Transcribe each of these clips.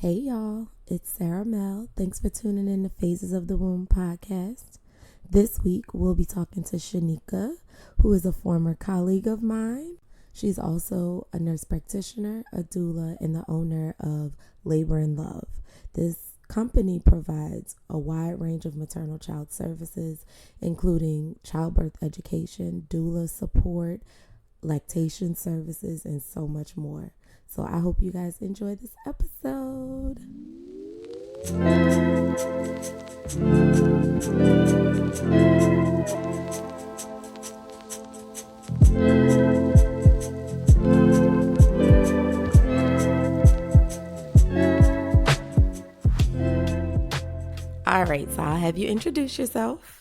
Hey y'all, it's Sarah Mel. Thanks for tuning in to Phases of the Womb podcast. This week we'll be talking to Shanika, who is a former colleague of mine. She's also a nurse practitioner, a doula, and the owner of Labor and Love. This company provides a wide range of maternal child services, including childbirth education, doula support, lactation services, and so much more. So I hope you guys enjoy this episode. All right, so I'll have you introduce yourself.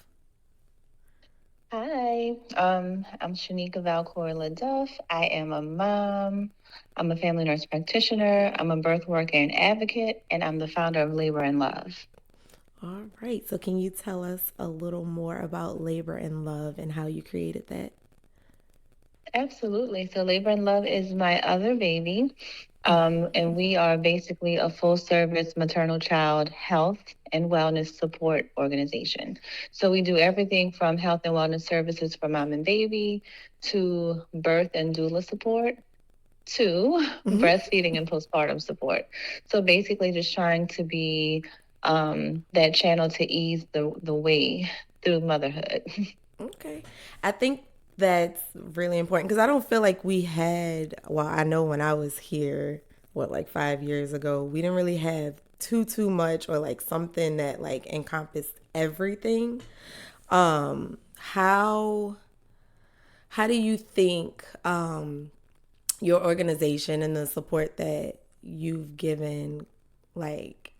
Hi, I'm Shanika Valcour-Leduff. I am a mom. I'm a family nurse practitioner. I'm a birth worker and advocate, and I'm the founder of Labor and Love. All right, so can you tell us a little more about Labor and Love and how you created that? Absolutely. So Labor and Love is my other baby. And we are basically a full service maternal child health and wellness support organization. So we do everything from health and wellness services for mom and baby to birth and doula support to breastfeeding and postpartum support. So basically just trying to be that channel to ease the way through motherhood. Okay. I think that's really important because I don't feel like we had, well, I know when I was here, like 5 years ago, we didn't really have too much or like something that like encompassed everything. How do you think your organization and the support that you've given, like,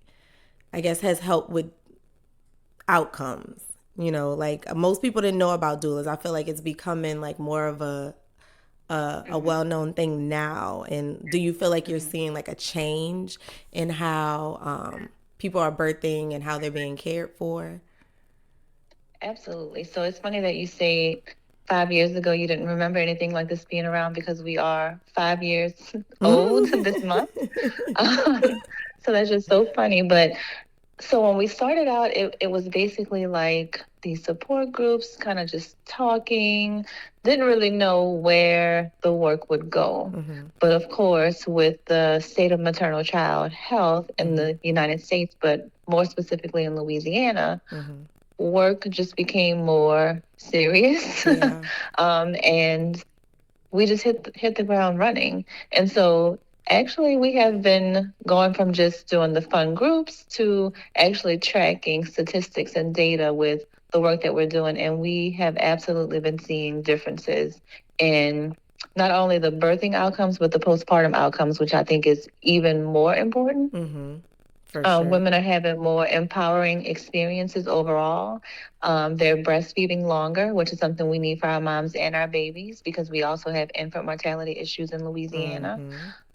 I guess has helped with outcomes? Like most people didn't know about doulas. I feel like it's becoming like more of a well-known thing now. And do you feel like you're seeing like a change in how people are birthing and how they're being cared for? Absolutely. So it's funny that you say 5 years ago you didn't remember anything like this being around because we are 5 years old this month. So that's just so funny. But so when we started out, it was basically like these support groups kind of just talking, didn't really know where the work would go. But of course, with the state of maternal child health in the United States, but more specifically in Louisiana, work just became more serious. Yeah. And we just hit the ground running. And so actually we have been going from just doing the fun groups to actually tracking statistics and data with the work that we're doing. And we have absolutely been seeing differences in not only the birthing outcomes, but the postpartum outcomes, which I think is even more important. For sure. Women are having more empowering experiences overall. They're breastfeeding longer, which is something we need for our moms and our babies because we also have infant mortality issues in Louisiana.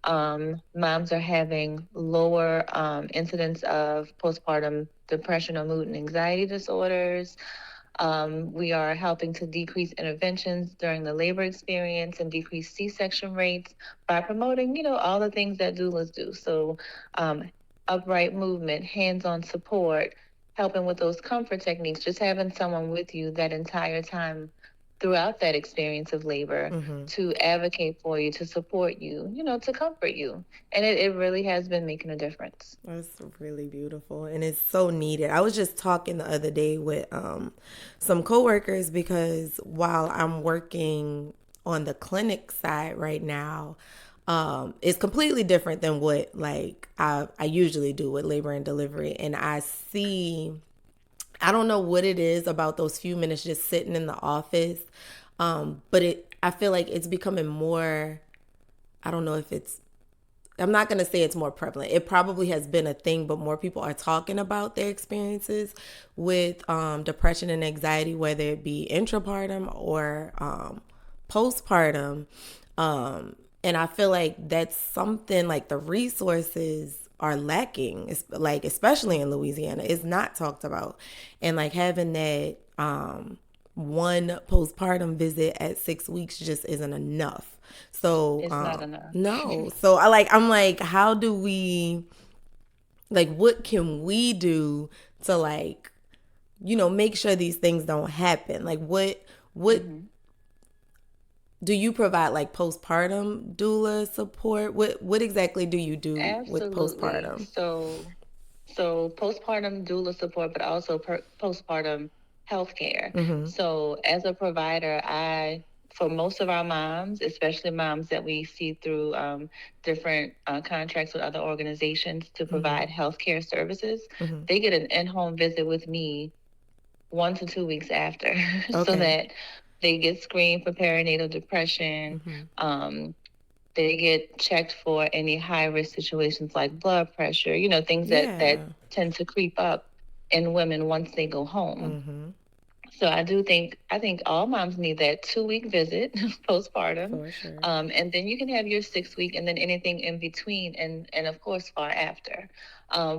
Moms are having lower incidence of postpartum depression or mood and anxiety disorders. We are helping to decrease interventions during the labor experience and decrease C-section rates by promoting, all the things that doulas do. So upright movement, hands-on support, helping with those comfort techniques, just having someone with you that entire time throughout that experience of labor to advocate for you, to support you, to comfort you. And it really has been making a difference. That's really beautiful and it's so needed. I was just talking the other day with some coworkers because while I'm working on the clinic side right now, it's completely different than what like I usually do with labor and delivery. And I don't know what it is about those few minutes just sitting in the office, but I feel like it's becoming more. I don't know if I'm not going to say it's more prevalent. It probably has been a thing, but more people are talking about their experiences with depression and anxiety, whether it be intrapartum or postpartum. And I feel like that's something like the resources are lacking. It's like, especially in Louisiana, it's not talked about. And like having that one postpartum visit at 6 weeks just isn't enough. So It's not enough. no. So I'm like, how do we Like, what can we do to, like, make sure these things don't happen? Like, what Mm-hmm. do you provide, like postpartum doula support? What exactly do you do with Absolutely. postpartum? So postpartum doula support, but also postpartum healthcare. Mm-hmm. So as a provider, for most of our moms, especially moms that we see through different contracts with other organizations to Mm-hmm. provide healthcare services, Mm-hmm. they get an in-home visit with me 1 to 2 weeks after, so Okay. that they get screened for perinatal depression. Mm-hmm. Um, they get checked for any high risk situations like blood pressure, things that Yeah. tend to creep up in women once they go home. Mm-hmm. So I think all moms need that 2 week visit postpartum. For sure. And then you can have your 6 week and then anything in between and of course far after.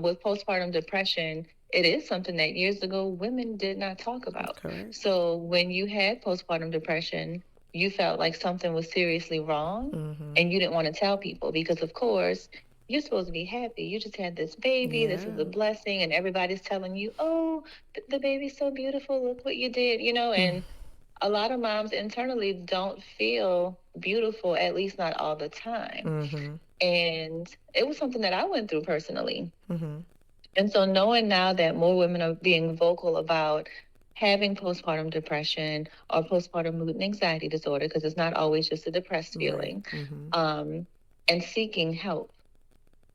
With postpartum depression, it is something that years ago women did not talk about. Correct. So when you had postpartum depression, you felt like something was seriously wrong Mm-hmm. and you didn't want to tell people because of course you're supposed to be happy. You just had this baby. This is a Yeah. blessing. And everybody's telling you, oh, the baby's so beautiful. Look what you did, and a lot of moms internally don't feel beautiful, at least not all the time. Mm-hmm. And it was something that I went through personally. Mm-hmm. And so knowing now that more women are being vocal about having postpartum depression or postpartum mood and anxiety disorder, because it's not always just a depressed Right. feeling, Mm-hmm. and seeking help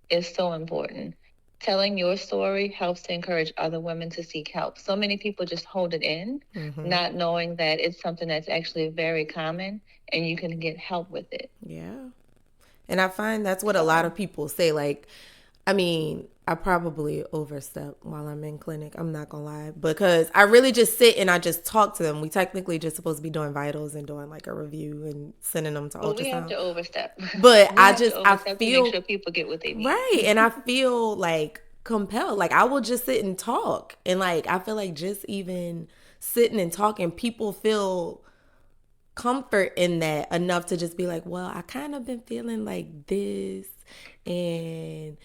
is so important. Telling your story helps to encourage other women to seek help. So many people just hold it in, Mm-hmm. not knowing that it's something that's actually very common and you can get help with it. Yeah. And I find that's what a lot So, of people say. Like, I mean, I probably overstep while I'm in clinic. I'm not gonna lie, because I really just sit and I just talk to them. We technically just supposed to be doing vitals and doing like a review and sending them to well, we have ultrasound. to overstep. But We have to I overstep to make feel sure people get what they need. right, and I feel like compelled. Like, I will just sit and talk, and like I feel like just even sitting and talking, people feel comfort in that enough to just be like, well, I kind of been feeling like this, and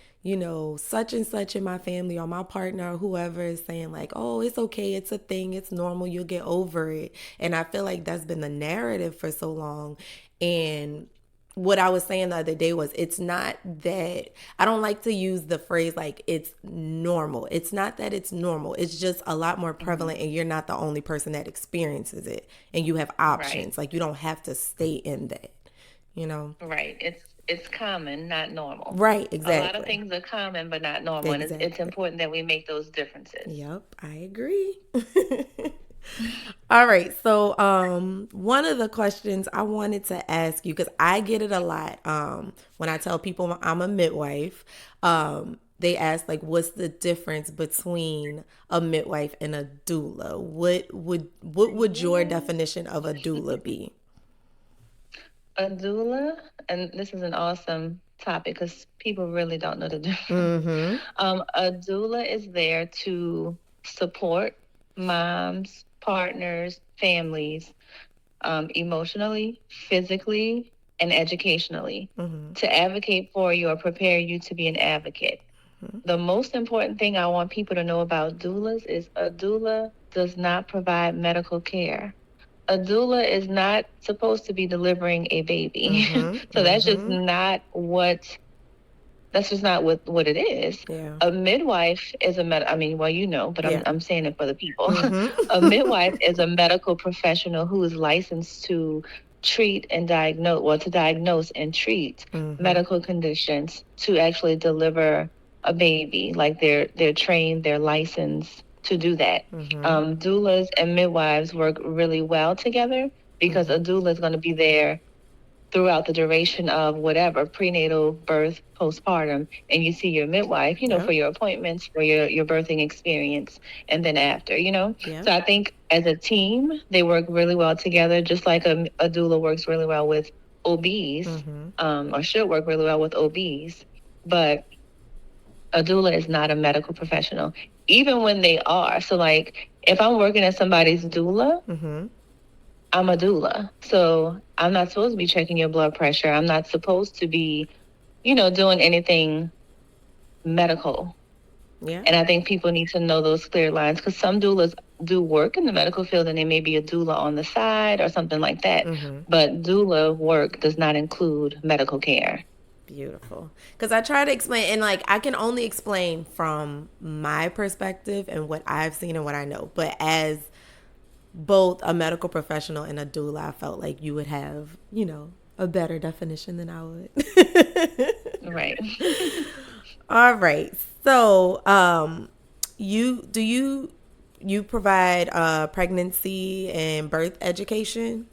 such and such in my family or my partner or whoever is saying like, oh, it's okay, it's a thing, it's normal, you'll get over it. And I feel like that's been the narrative for so long. And what I was saying the other day was, it's not that I don't like to use the phrase like it's normal. It's not that it's normal. It's just a lot more Mm-hmm. prevalent, and you're not the only person that experiences it. And you have Right, options. Like, you don't have to stay in that, you know? right. It's common, not normal. Right, A lot of exactly. things are common, but not normal, and it's Exactly. important that we make those differences. Yep, I agree. All right. So, one of the questions I wanted to ask you, because I get it a lot, when I tell people I'm a midwife, they ask like, what's the difference between a midwife and a doula? What would your Yeah. definition of a doula be? A doula, and this is an awesome topic because people really don't know the difference. Mm-hmm. A doula is there to support moms, partners, families, emotionally, physically, and educationally, Mm-hmm. to advocate for you or prepare you to be an advocate. The most important thing I want people to know about doulas is a doula does not provide medical care. A doula is not supposed to be delivering a baby. Mm-hmm. So Mm-hmm. that's just not what it is. Yeah. A midwife is I mean, well, but I'm Yeah. I'm saying it for the people. A Mm-hmm. midwife is a medical professional who is licensed to to diagnose and treat Mm-hmm. medical conditions to actually deliver a baby. Like they're trained, they're licensed to do that. Mm-hmm. Doulas and midwives work really well together because Mm-hmm. a doula is going to be there throughout the duration of whatever prenatal, birth, postpartum, and you see your midwife, for Yep. your appointments, for your birthing experience, and then after. So Yep. I think as a team, they work really well together, just like a doula works really well with OBs, Mm-hmm. or should work really well with OBs. But a doula is not a medical professional, even when they are. So, like, if I'm working as somebody's doula, Mm-hmm. I'm a doula. So I'm not supposed to be checking your blood pressure. I'm not supposed to be, doing anything medical. Yeah. And I think people need to know those clear lines, because some doulas do work in the medical field and they may be a doula on the side or something like that. Mm-hmm. But doula work does not include medical care. Beautiful. Because I try to explain, and like I can only explain from my perspective and what I've seen and what I know. But as both a medical professional and a doula, I felt like you would have, a better definition than I would. Right. All right. So, you provide pregnancy and birth education?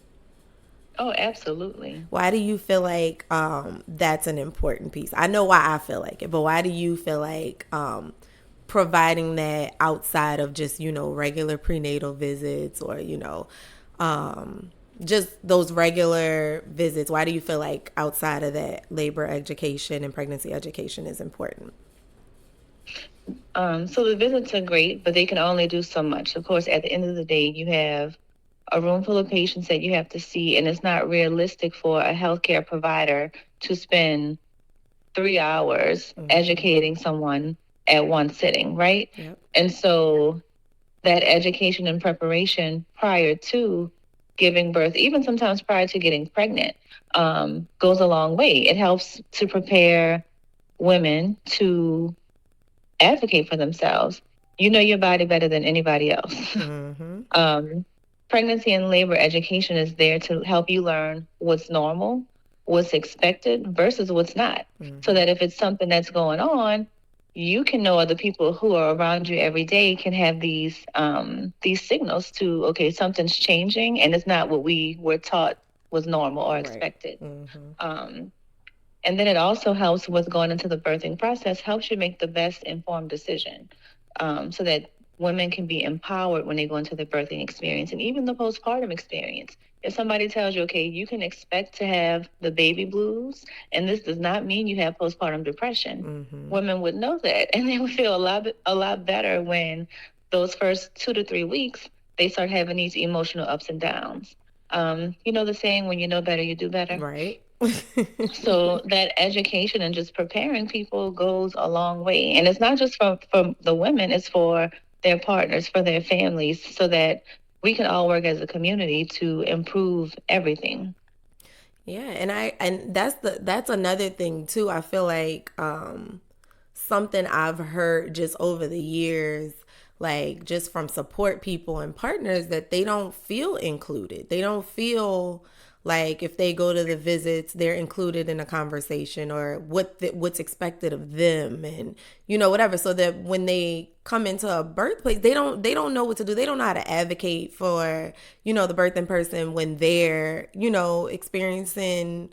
Oh, absolutely. Why do you feel like that's an important piece? I know why I feel like it, but why do you feel like providing that outside of just, regular prenatal visits or, just those regular visits? Why do you feel like outside of that, labor education and pregnancy education is important? So the visits are great, but they can only do so much. Of course, at the end of the day, you have a room full of patients that you have to see, and it's not realistic for a healthcare provider to spend 3 hours educating someone at one sitting, right? Yep. And so that education and preparation prior to giving birth, even sometimes prior to getting pregnant, goes a long way. It helps to prepare women to advocate for themselves. You know your body better than anybody else. Mm-hmm. Pregnancy and labor education is there to help you learn what's normal, what's expected versus what's not. So that if it's something that's going on, you can know other people who are around you every day can have these signals to, okay, something's changing and it's not what we were taught was normal or expected. And then it also helps with going into the birthing process, helps you make the best informed decision, so that women can be empowered when they go into the birthing experience and even the postpartum experience. If somebody tells you, okay, you can expect to have the baby blues, and this does not mean you have postpartum depression, women would know that, and they would feel a lot better when those first 2 to 3 weeks they start having these emotional ups and downs. You know the saying, when you know better, you do better. Right. So that education and just preparing people goes a long way. And it's not just for the women, it's for their partners, for their families, so that we can all work as a community to improve everything. Yeah, and that's another thing too. I feel like something I've heard just over the years, like just from support people and partners, that they don't feel included. They don't feel like if they go to the visits, they're included in a conversation or what's expected of them, and whatever. So that when they come into a birthplace, they don't know what to do. They don't know how to advocate for the birthing person when they're experiencing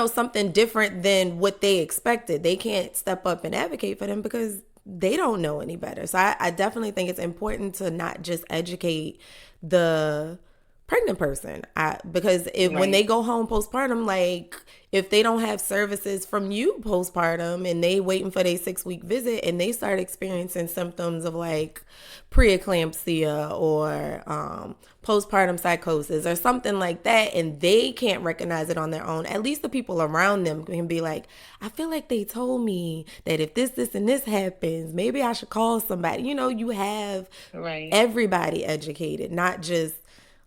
something different than what they expected. They can't step up and advocate for them because they don't know any better. So I definitely think it's important to not just educate the pregnant person, because when they go home postpartum, like if they don't have services from you postpartum and they waiting for their 6-week visit and they start experiencing symptoms of like preeclampsia or postpartum psychosis or something like that, and they can't recognize it on their own, at least the people around them can be like, I feel like they told me that if this and this happens, maybe I should call somebody. You have everybody educated, not just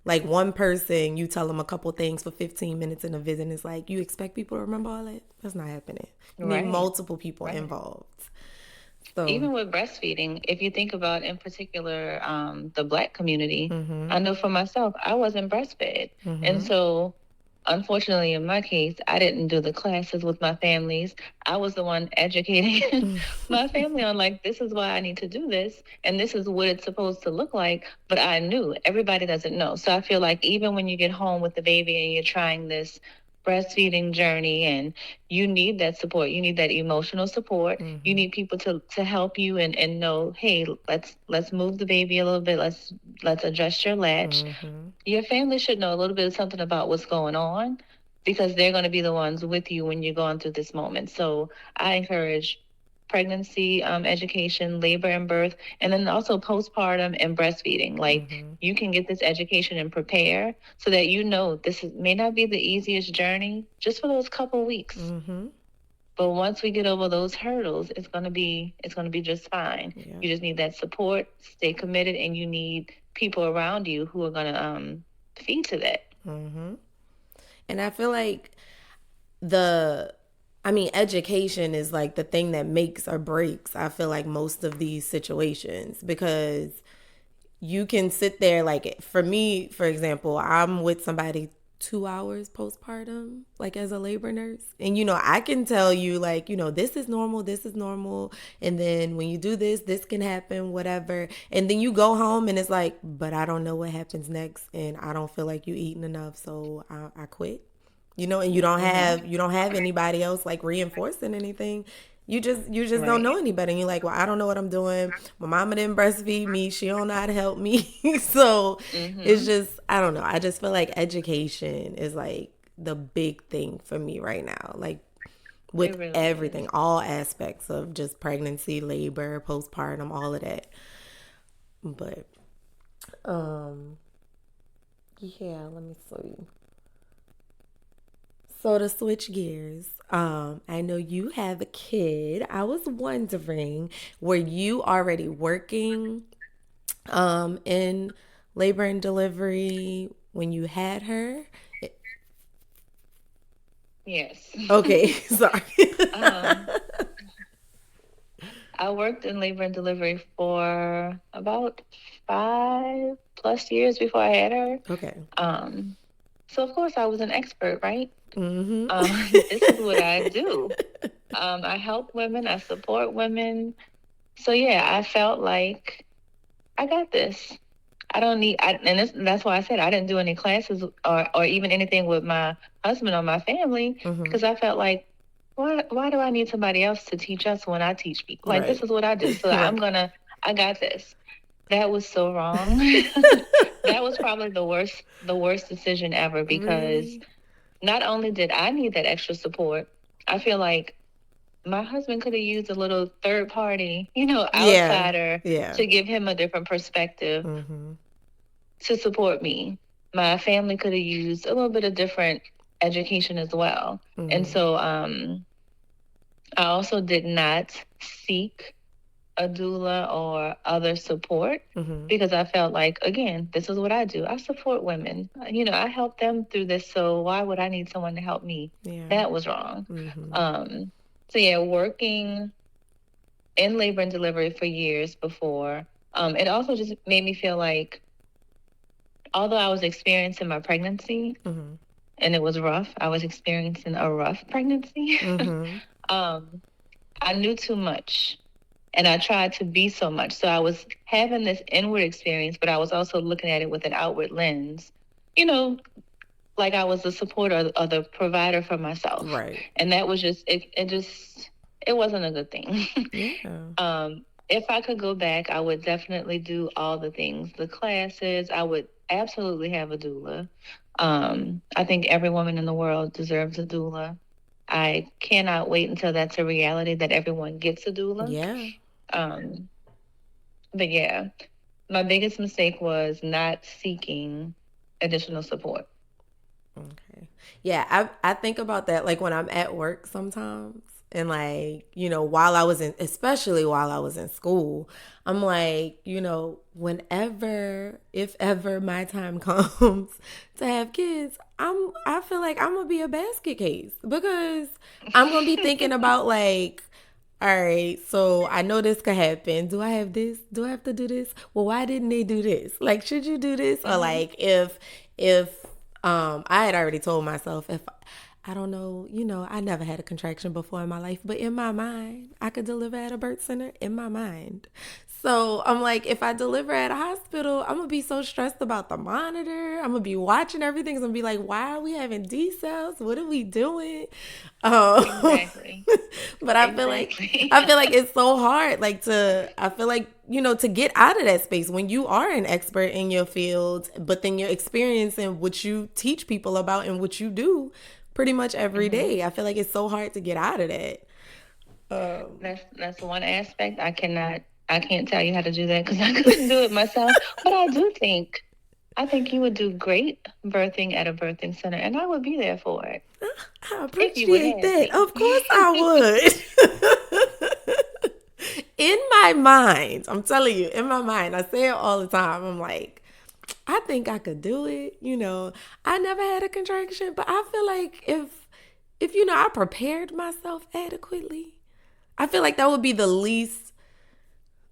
like one person. You tell them a couple things for 15 minutes in a visit, and it's like, you expect people to remember all that? That's not happening. You need multiple people involved. So even with breastfeeding, if you think about in particular the Black community, I know for myself, I wasn't breastfed. And so unfortunately, in my case, I didn't do the classes with my families. I was the one educating my family on, like, this is why I need to do this, and this is what it's supposed to look like. But I knew everybody doesn't know. So I feel like even when you get home with the baby and you're trying this breastfeeding journey, and you need that support, you need that emotional support, you need people to help you and know, hey, let's move the baby a little bit, let's adjust your latch. Your family should know a little bit of something about what's going on, because they're going to be the ones with you when you're going through this moment. So I encourage pregnancy education, labor and birth, and then also postpartum and breastfeeding. Like, you can get this education and prepare so that this may not be the easiest journey just for those couple weeks. But once we get over those hurdles, it's gonna be just fine. Yeah. You just need that support, stay committed, and you need people around you who are gonna feed to that. Mm-hmm. And I feel like education is like the thing that makes or breaks, I feel like, most of these situations, because you can sit there, like, for me, for example, I'm with somebody 2 hours postpartum, like, as a labor nurse. And, I can tell you, like, this is normal, this is normal. And then when you do this, this can happen, whatever. And then you go home and it's like, but I don't know what happens next. And I don't feel like you eating enough. So I quit. And you don't have anybody else, like, reinforcing anything. You just don't Right. know any better. And you're like, well, I don't know what I'm doing. My mama didn't breastfeed me. She don't know how to help me. So it's Mm-hmm. just, I don't know. I just feel like education is like the big thing for me right now. Like, with It really is. everything, all aspects of just pregnancy, labor, postpartum, all of that. But um yeah, let me see. So to switch gears, I know you have a kid. I was wondering, were you already working in labor and delivery when you had her? Yes. Okay, sorry. um, I worked in labor and delivery for about 5+ years before I had her. Okay. Um, so of course I was an expert, right? Mm-hmm. This is what I do. I help women, I support women. So yeah, I felt like I got this. I don't need, that's why I said I didn't do any classes or even anything with my husband or my family, Mm-hmm. because I felt like, why do I need somebody else to teach us when I teach people? Like, this Right. is what I do. So Right. I got this. That was so wrong. That was probably the worst decision ever, because Really? not only did I need that extra support, I feel like my husband could have used a little third party, Yeah. outsider Yeah. to give him a different perspective Mm-hmm. to support me. My family could have used a little bit of different education as well. And Mm-hmm. so I also did not seek a doula or other support, Mm-hmm. because I felt like, again, this is what I do. I support women. I help them through this. So why would I need someone to help me? Yeah. That was wrong. Mm-hmm. Um, so yeah, working in labor and delivery for years before, it also just made me feel like, although I was experiencing my pregnancy Mm-hmm. and it was rough, I was experiencing a rough pregnancy. Mm-hmm. um, I knew too much and I tried to be so much. So I was having this inward experience, but I was also looking at it with an outward lens, you know, like I was the supporter or the provider for myself. Right. And that was just, it wasn't a good thing. Yeah. If I could go back, I would definitely do all the things, the classes. I would absolutely have a doula. I think every woman in the world deserves a doula. I cannot wait until that's a reality, that everyone gets a doula. Yeah. Um, but yeah, my biggest mistake was not seeking additional support. Okay. Yeah, I think about that, like, when I'm at work sometimes, and, like, while I was in, especially while I was in school, I'm like, whenever, if ever my time comes to have kids, I feel like I'm gonna be a basket case, because I'm gonna be thinking about, like, all right, so I know this could happen. Do I have this? Do I have to do this? Well, why didn't they do this? Like, should you do this? Or, Hmm. like, if I had already told myself, if I don't know, I never had a contraction before in my life, but in my mind, I could deliver at a birth center in my mind. So I'm like, if I deliver at a hospital, I'm gonna be so stressed about the monitor. I'm gonna be watching everything. I'm gonna be like, why are we having D cells? What are we doing? Um, Exactly. but Exactly. I feel like it's so hard, like, I feel like, to get out of that space when you are an expert in your field, but then you're experiencing what you teach people about and what you do pretty much every Hmm. day. I feel like it's so hard to get out of that. That's one aspect I can't tell you how to do that, because I couldn't do it myself. But I do think I think you would do great birthing at a birthing center, and I would be there for it I if you would appreciate have that. me. Of course I would. In my mind, I'm telling you, in my mind, I say it all the time. I'm like, I think I could do it. I never had a contraction, but I feel like if I prepared myself adequately, I feel like that would be the least,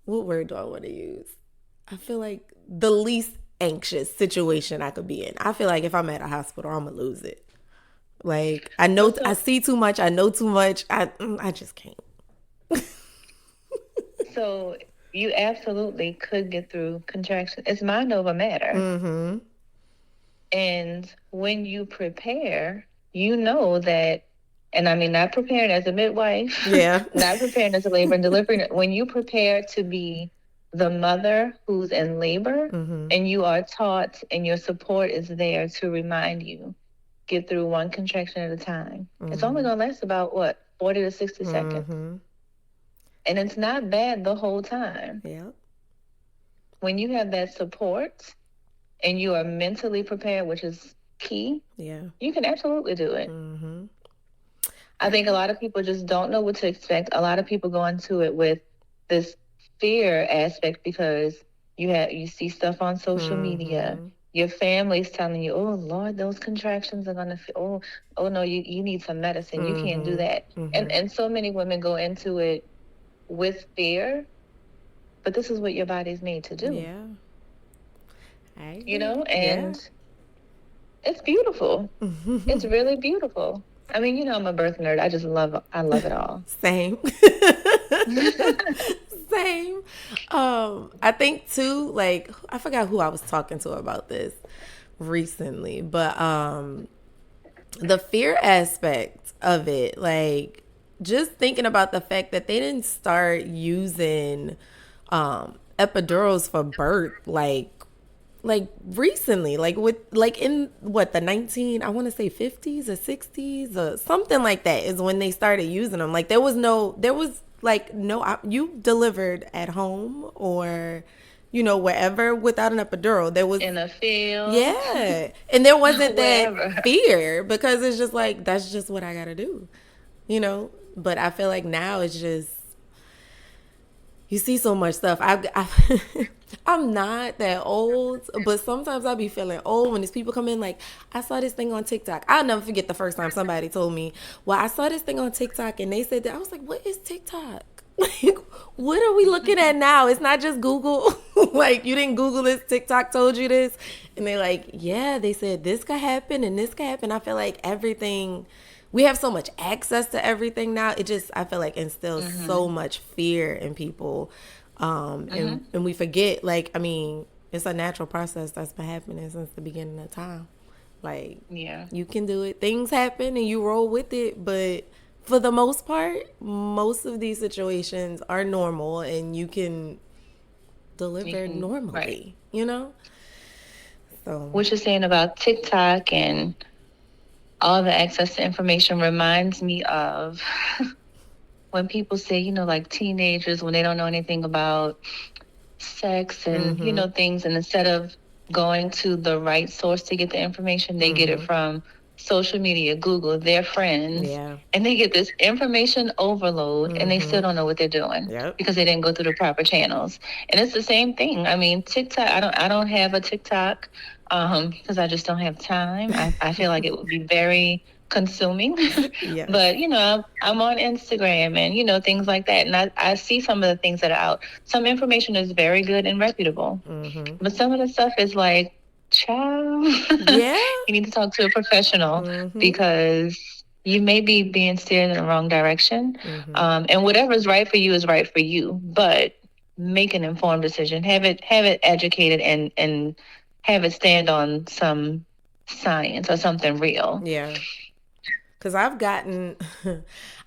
what word do I want to use? I feel like the least anxious situation I could be in. I feel like if I'm at a hospital, I'm gonna lose it. Like Well, I so see too much, I know too much. I just can't. so you absolutely could get through contraction. It's mind over matter. Mm-hmm. And when you prepare, you know that, and I mean, not preparing as a midwife, Yeah. not preparing as a labor and delivery. When you prepare to be the mother who's in labor, Mm-hmm. and you are taught and your support is there to remind you, get through one contraction at a time. It's only Mm-hmm. going to last about what, 40 to 60 seconds. Mm-hmm. And it's not bad the whole time. Yep. When you have that support and you are mentally prepared, which is key, Yeah. you can absolutely do it. Mm-hmm. I think a lot of people just don't know what to expect. A lot of people go into it with this fear aspect because you see stuff on social media. Mm-hmm. Your family's telling you, "Oh Lord, those contractions are gonna. Oh no, you need some medicine. You can't do Mm-hmm. that." Mm-hmm. And so many women go into it with fear, but this is what your body's made to do. Yeah. I agree. Yeah. And it's beautiful. It's really beautiful. I mean, I'm a birth nerd. I love it all. Same. Same. I think too, like I forgot who I was talking to about this recently, but the fear aspect of it, like just thinking about the fact that they didn't start using epidurals for birth like recently, like with like in what the 19, I want to say 50s or 60s or something like that is when they started using them. Like there was like no you delivered at home or wherever without an epidural. There was, In a field, yeah, and there wasn't that wherever. fear because it's just like that's just what I gotta do, but I feel like now it's just you see so much stuff. I'm not that old, but sometimes I be feeling old when these people come in. Like, I saw this thing on TikTok. I'll never forget the first time somebody told me, well, I saw this thing on TikTok and they said that. I was like, what is TikTok? Like, what are we looking at now? It's not just Google. Like, you didn't Google this. TikTok told you this. And they're like, yeah, they said this could happen and this could happen. I feel like everything, we have so much access to everything now. I feel like instills so much fear in people. And we forget, like, I mean, it's a natural process that's been happening since the beginning of time. Like, Yeah. you can do it. Things happen and you roll with it, but for the most part, most of these situations are normal and you can deliver Right. normally, So, What you're saying about TikTok and all the access to information reminds me of when people say, like teenagers, when they don't know anything about sex and, mm-hmm, things, and instead of going to the right source to get the information, they get it mm-hmm, from social media, Google, their friends, yeah, and they get this information overload and they still mm-hmm, don't know what they're doing yep, because they didn't go through the proper channels. And it's the same thing. I mean, TikTok, I don't have a TikTok because I just don't have time. I feel like it would be very consuming. yes, But I'm on Instagram and things like that, and I see some of the things that are out. Some information is very good and reputable, mm-hmm, but some of the stuff is like, child, yeah, you need to talk to a professional mm-hmm, because you may be being steered in the wrong direction. mm-hmm, And whatever is right for you is right for you, but make an informed decision. Have it educated and have it stand on some science or something real. yeah. Cause I've gotten,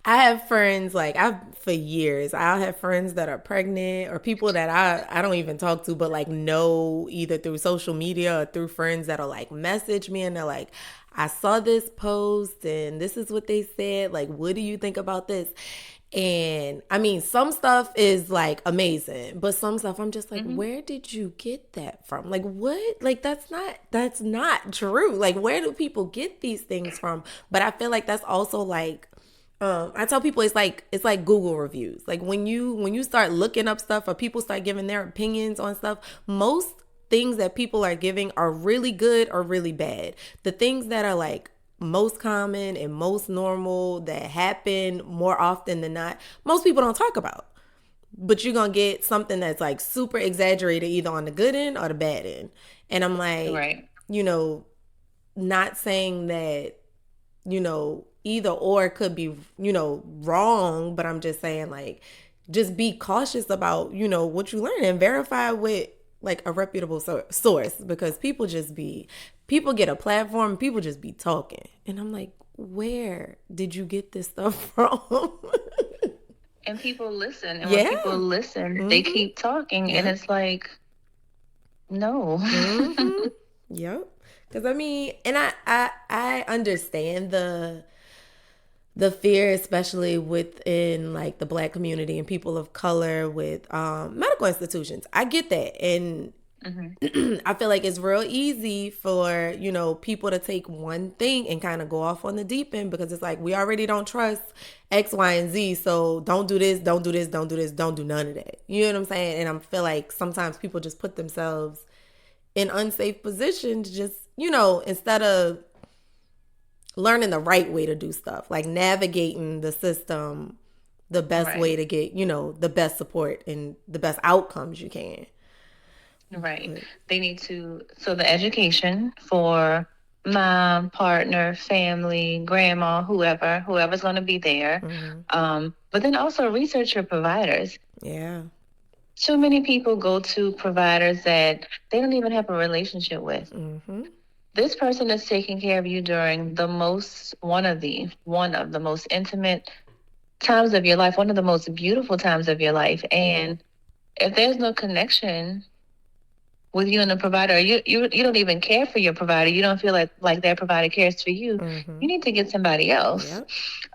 I have friends like for years. I'll have friends that are pregnant or people that I don't even talk to, but like know either through social media or through friends that'll like message me and they're like, I saw this post and this is what they said. Like, what do you think about this? And I mean, some stuff is like amazing, but some stuff I'm just like, Mm-hmm. where did you get that from? Like, what? Like, that's not true. Like, where do people get these things from? But I feel like that's also like, I tell people it's like Google reviews. Like when you start looking up stuff or people start giving their opinions on stuff, most things that people are giving are really good or really bad. The things that are like most common and most normal that happen more often than not, most people don't talk about. But you're gonna get something that's like super exaggerated either on the good end or the bad end. And I'm like, Right. you know, not saying that, either or could be, wrong, but I'm just saying like just be cautious about, what you learn and verify with like a reputable source because people get a platform, people just be talking. And I'm like, where did you get this stuff from? And people listen. And when Yeah. people listen, they Mm-hmm. keep talking. And Yep. it's like, no. Mm-hmm. Yep. Because I mean, and I understand the fear, especially within like the Black community and people of color with medical institutions. I get that, and Mm-hmm. I feel like it's real easy for people to take one thing and kind of go off on the deep end because it's like we already don't trust X, Y, and Z, so don't do this, don't do this, don't do this, don't do none of that. You know what I'm saying? And I feel like sometimes people just put themselves in unsafe positions, just instead of learning the right way to do stuff, like navigating the system the best way Right. to get, the best support and the best outcomes you can. Right. But, They need to, so the education for mom, partner, family, grandma, whoever's going to be there. mm-hmm. But then also research your providers. Yeah. Too many people go to providers that they don't even have a relationship with. Mm-hmm. This person is taking care of you during one of the most intimate times of your life, one of the most beautiful times of your life. And if there's no connection with you and the provider, you don't even care for your provider, you don't feel like that provider cares for you, Mm-hmm. you need to get somebody else. Yep.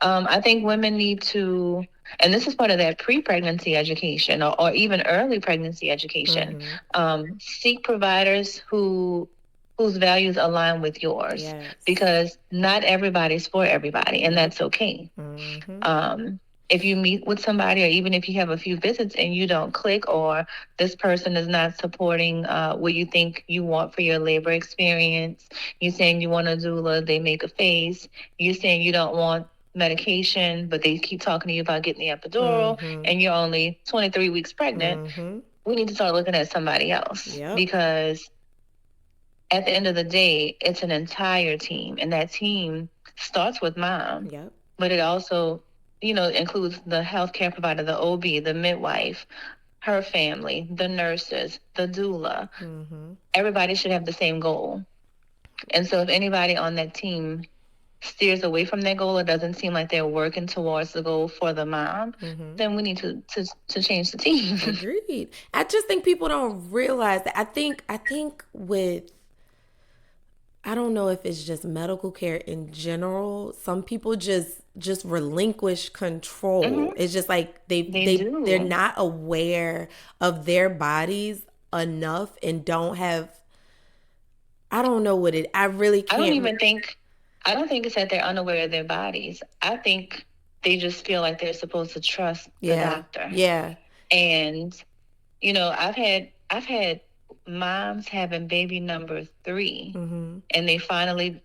I think women need to, and this is part of that pre-pregnancy education or even early pregnancy education. Mm-hmm. Seek providers whose values align with yours, Yes. because not everybody's for everybody, and Yep. that's okay. Mm-hmm. If you meet with somebody, or even if you have a few visits and you don't click, or this person is not supporting what you think you want for your labor experience, you saying you want a doula, they make a face. You saying you don't want medication, but they keep talking to you about getting the epidural, Mm-hmm. and you're only 23 weeks pregnant. Mm-hmm. We need to start looking at somebody else, Yep. because at the end of the day, it's an entire team, and that team starts with mom, Yep. but it also, includes the healthcare provider, the OB, the midwife, her family, the nurses, the doula. Mm-hmm. Everybody should have the same goal. And so if anybody on that team steers away from their goal or doesn't seem like they're working towards the goal for the mom, Mm-hmm. then we need to change the team. Agreed. I just think people don't realize that. I think with I don't know if it's just medical care in general. Some people just relinquish control. Mm-hmm. It's just like They they're do. not aware of their bodies enough and don't have I don't know what it I really I don't can't even think, I don't think it's that they're unaware of their bodies. I think they just feel like they're supposed to trust the yeah. doctor. Yeah. And I've had moms having baby number 3, Mhm. and they finally,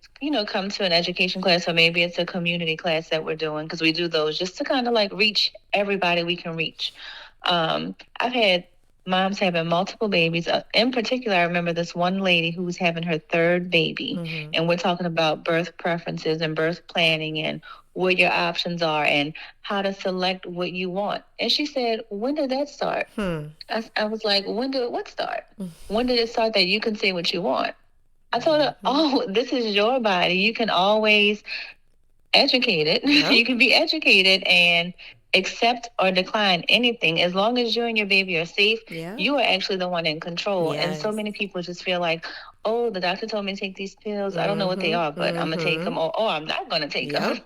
come to an education class, or maybe it's a community class that we're doing, because we do those just to kind of like reach everybody we can reach. I've had moms having multiple babies. In particular, I remember this one lady who was having her third baby, Mhm. and we're talking about birth preferences and birth planning and what your options are and how to select what you want. And she said, "When did that start?" I was like, "When did what start? When did it start that you can say what you want?" I told her, Mhm. "Oh, this is your body. You can always educate it. You Yep. can be educated and accept or decline anything. As long as you and your baby are safe, Yeah. you are actually the one in control." And so Yes. many people just feel like, "Oh, the doctor told me to take these pills. I don't know what they Mhm. are, but I'm going to take them. Mhm. Or I'm not going to take them." Yep.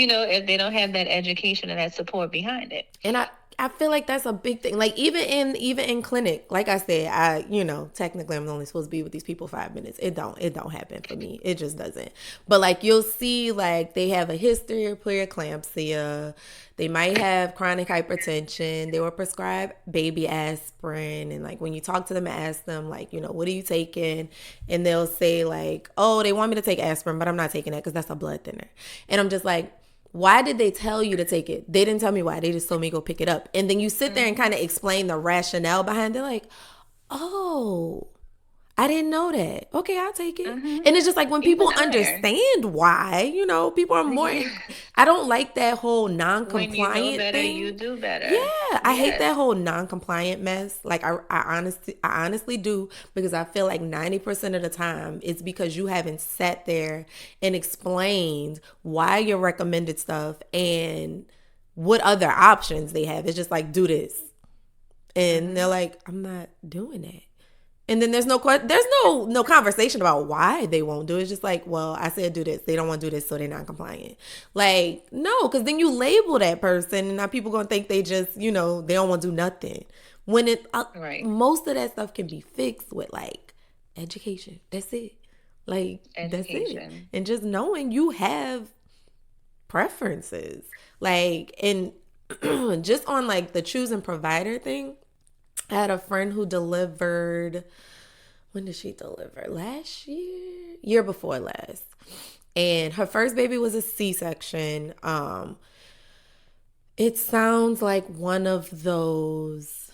if they don't have that education and that support behind it. And I feel like that's a big thing. Like even in clinic, like I said, technically I'm only supposed to be with these people 5 minutes. It don't happen for me. It just doesn't. But like you'll see like they have a history of preeclampsia. They might have chronic hypertension. They were prescribed baby aspirin. And like when you talk to them and ask them like, what are you taking? And they'll say like, oh, they want me to take aspirin, but I'm not taking that because that's a blood thinner. And I'm just like, why did they tell you to take it? They didn't tell me why. They just told me to go pick it up. And then you sit there and kind of explain the rationale behind it. Like, oh, I didn't know that. Okay, I'll take it. And it's just like when people understand why, people are more. I don't like that whole non-compliant when you know better, thing. you do better. Yeah, I hate that whole non-compliant mess. Like I honestly do, because I feel like 90% of the time it's because you haven't sat there and explained why your recommended stuff and what other options they have. It's just like, do this, and they're like, I'm not doing that. And then there's no conversation about why they won't do it. It's just like, well, I said do this. They don't want to do this, so they're not compliant. Like, no, because then you label that person, and now people going to think they just, they don't want to do nothing. When Right. most of that stuff can be fixed with like education. That's it. Like, that's it. And just knowing you have preferences. Like, and just on like the choosing provider thing, I had a friend who delivered, when did she deliver? Last year? Year before last. And her first baby was a C-section. It sounds like one of those,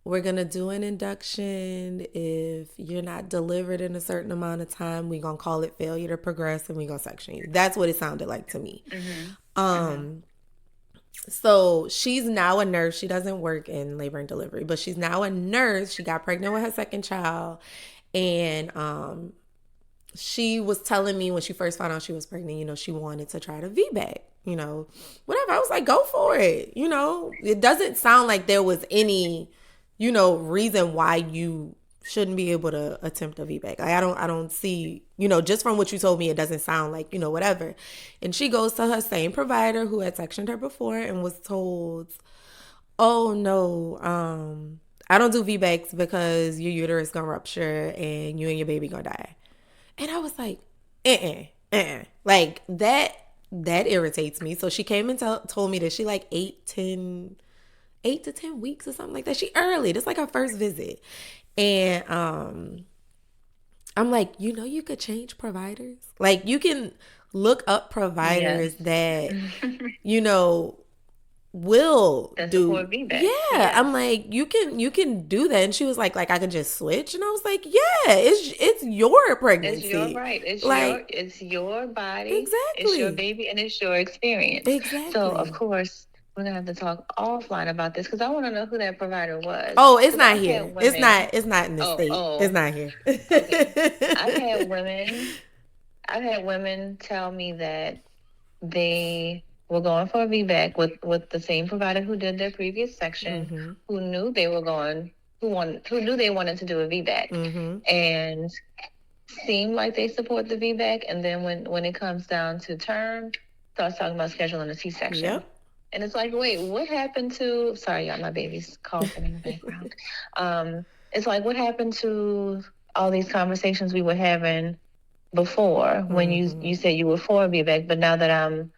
we're going to do an induction. If you're not delivered in a certain amount of time, we're going to call it failure to progress and we're going to section you. That's what it sounded like to me. So she's now a nurse. She doesn't work in labor and delivery, but she's now a nurse. She got pregnant with her second child. And she was telling me when she first found out she was pregnant, she wanted to try to VBAC, whatever. I was like, go for it. It doesn't sound like there was any, reason why you shouldn't be able to attempt a VBAC. Like, I don't see, just from what you told me, it doesn't sound like, whatever. And she goes to her same provider who had sectioned her before and was told, oh no, I don't do VBACs because your uterus gonna rupture and you and your baby gonna die. And I was like, like that irritates me. So she came and told me that she like 8 to 10 weeks or something like that. She early. That's like her first visit. And I'm like, you could change providers. Like, you can look up providers that, will do VBAC. Yeah. Yes. I'm like, you can do that. And she was like I could just switch. And I was like, yeah, it's your pregnancy. It's your right. It's your body. Exactly. It's your baby and it's your experience. Exactly. So of course we're gonna have to talk offline about this because I want to know who that provider was. Oh, it's not here. It's not in the state. It's not here. Okay. I've had women tell me that they were going for a VBAC with the same provider who did their previous section, who knew they were going, who knew they wanted to do a VBAC, and seemed like they support the VBAC, and then when it comes down to term, starts talking about scheduling a C-section. Yep. And it's like, wait, what happened to? Sorry, y'all, my baby's coughing in the background. It's like, what happened to all these conversations we were having before when you said you were for a VBAC, but now that I'm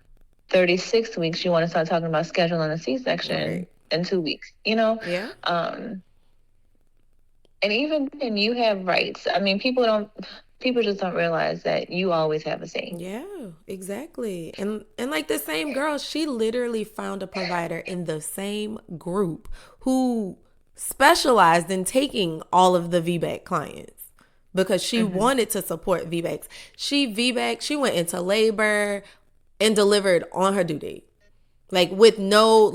36 weeks, you want to start talking about scheduling a C-section in 2 weeks, Yeah. And even then, you have rights. I mean, people just don't realize that you always have a say. Yeah, exactly. And like the same girl, she literally found a provider in the same group who specialized in taking all of the VBAC clients because she wanted to support VBACs. She went into labor and delivered on her due date. Like with no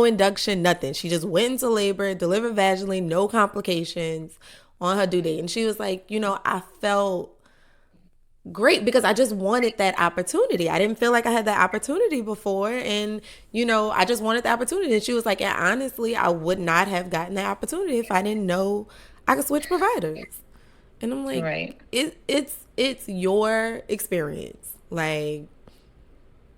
induction, nothing. She just went into labor, delivered vaginally, no complications on her due date. And she was like, I felt great because I just wanted that opportunity. I didn't feel like I had that opportunity before. And, I just wanted the opportunity. And she was like, yeah, honestly, I would not have gotten that opportunity if I didn't know I could switch providers. And I'm like, it's your experience. Like,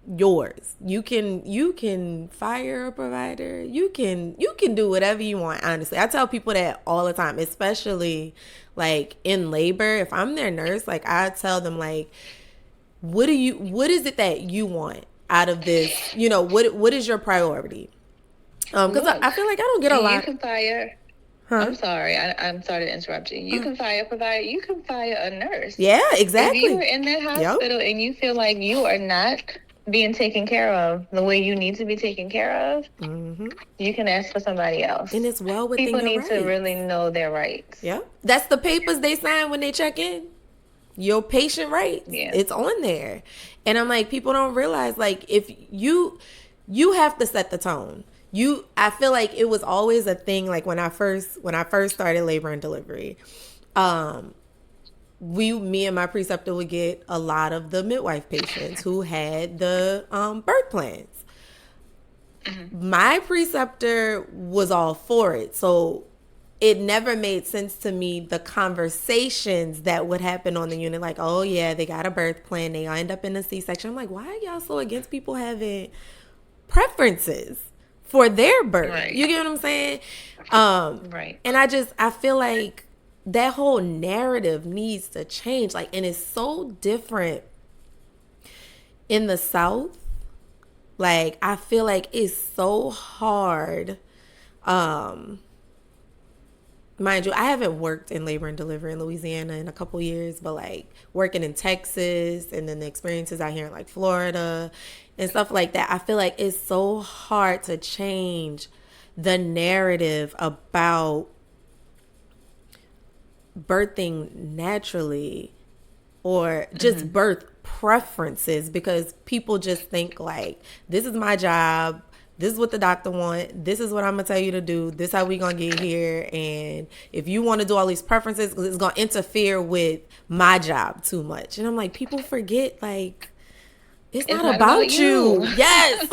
yours. You can fire a provider. You can do whatever you want, honestly. I tell people that all the time, especially like in labor. If I'm their nurse, like I tell them like, what is it that you want out of this? What is your priority? Because I Look, feel like I don't get a you lot. can fire. Huh? I'm sorry. I'm sorry to interrupt you. You can fire a provider. You can fire a nurse. Yeah, If you are exactly. in that Yep. hospital and you feel like you are not being taken care of the way you need to be taken care of, you can ask for somebody else. And it's well within People your need to rights. really know their rights. Yep. That's the papers they sign when they check in. Your patient rights. Yeah. It's on there. And I'm like, people don't realize, like, if you have to set the tone. I feel like it was always a thing, like when I first started labor and delivery. Me and my preceptor would get a lot of the midwife patients who had the birth plans. My preceptor was all for it. So it never made sense to me, the conversations that would happen on the unit, like, oh yeah, they got a birth plan, they end up in a C-section. I'm like, why are y'all so against people having preferences for their birth? Right. You get what I'm saying? Right. And I feel like that whole narrative needs to change. Like, and it's so different in the South. Like, I feel like it's so hard. Mind you, I haven't worked in labor and delivery in Louisiana in a couple years, but like working in Texas and then the experiences out here in like Florida and stuff like that, I feel like it's so hard to change the narrative about birthing naturally or just birth preferences, because people just think like, this is my job, this is what the doctor want, this is what I'm gonna tell you to do, this how we gonna get here, and if you want to do all these preferences, it's gonna interfere with my job too much. And I'm like, people forget, like, it's not about you. Yes.